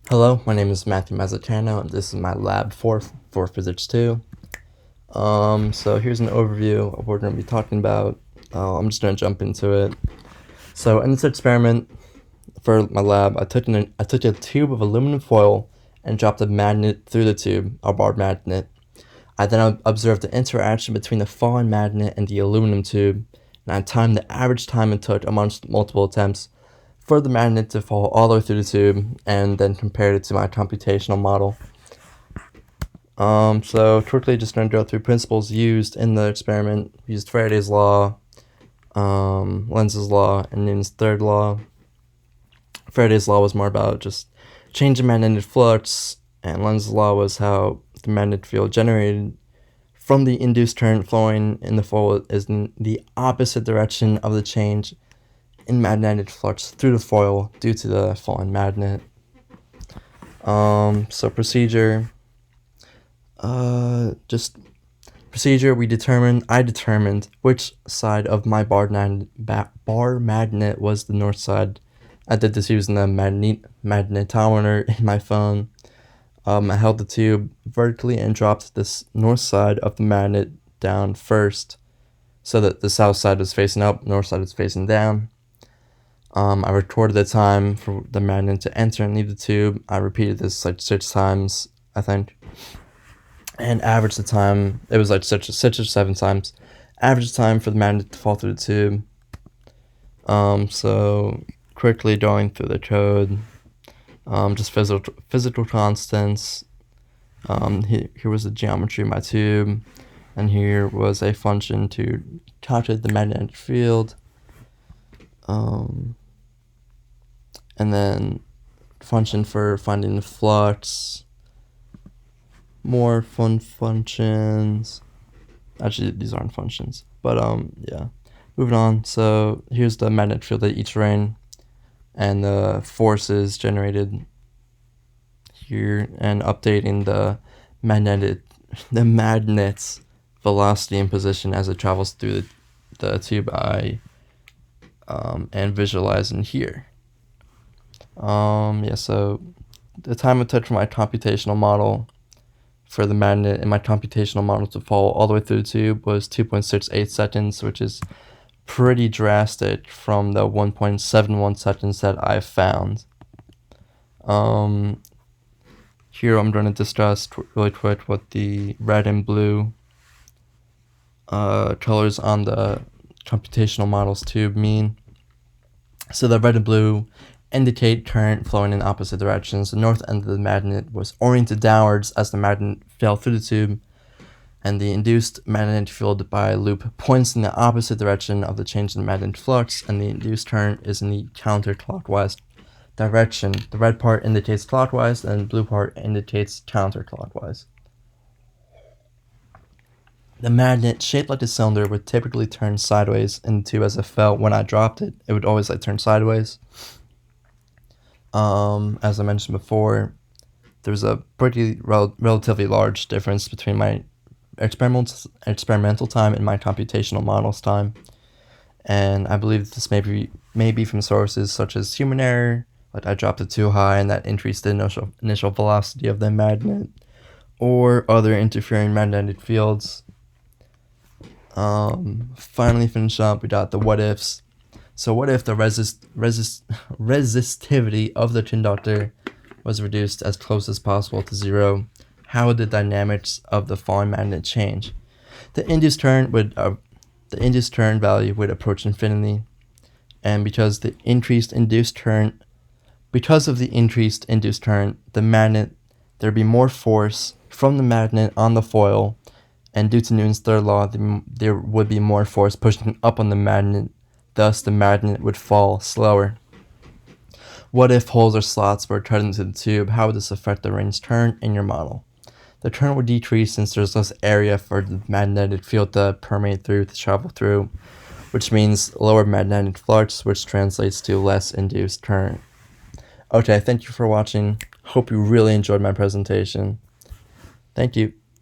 Hello, my name is Matthew Mazzatano, and this is my lab for Physics 2. So here's an overview of what we're going to be talking about. I'm just going to jump into it. So in this experiment for my lab, I took a tube of aluminum foil and dropped a magnet through the tube, a bar magnet. I then observed the interaction between the falling magnet and the aluminum tube, and I timed the average time it took amongst multiple attempts for the magnet to fall all the way through the tube, and then compared it to my computational model. So quickly just going to go through principles used in the experiment. We used Faraday's law, Lenz's law, and Newton's third law. Faraday's law was more about just changing magnetic flux, and Lenz's law was how the magnetic field generated from the induced current flowing in the foil is in the opposite direction of the change in magnetic flux through the foil due to the falling magnet. So procedure. I determined which side of my bar magnet was the north side. I did this using the magnetometer in my phone. I held the tube vertically and dropped this north side of the magnet down first, so that the south side was facing up, north side was facing down. I recorded the time for the magnet to enter and leave the tube. I repeated this like 6 times, I think, and averaged the time. It was like 6 or 7 times. Average time for the magnet to fall through the tube. So quickly going through the code. Just physical constants. Here was the geometry of my tube, and here was a function to calculate the magnetic field. And then function for finding the flux. More fun functions. Actually, these aren't functions, but yeah. Moving on. So here's the magnetic field at each ring, and the forces generated here, and updating the magnet's velocity and position as it travels through the tube eye, and visualizing here. So the time it took for my computational model for the magnet in my computational model to fall all the way through the tube was 2.68 seconds, which is pretty drastic from the 1.71 seconds that I found. Here I'm going to discuss really quick what the red and blue colors on the computational model's tube mean. So the red and blue indicate current flowing in opposite directions. The north end of the magnet was oriented downwards as the magnet fell through the tube, and the induced magnetic field by a loop points in the opposite direction of the change in magnetic flux, and the induced current is in the counterclockwise direction. The red part indicates clockwise, and the blue part indicates counterclockwise. The magnet, shaped like a cylinder, would typically turn sideways in the tube as it fell. When I dropped it, it would always turn sideways. As I mentioned before, there's a pretty relatively large difference between my experimental time and my computational model's time, and I believe this may be from sources such as human error, like I dropped it too high and that increased the initial velocity of the magnet, or other interfering magnetic fields. Finally finish up, we got the what ifs. So what if the resistivity of the conductor was reduced as close as possible to 0? How would the dynamics of the falling magnet change? The induced current value would approach infinity, and because of the increased induced current, the magnet, there'd be more force from the magnet on the foil, and due to Newton's third law, there would be more force pushing up on the magnet. Thus, the magnet would fall slower. What if holes or slots were cut into the tube? How would this affect the ring's turn in your model? The current would decrease since there's less area for the magnetic field to permeate through, to travel through, which means lower magnetic flux, which translates to less induced current. Okay, thank you for watching. Hope you really enjoyed my presentation. Thank you.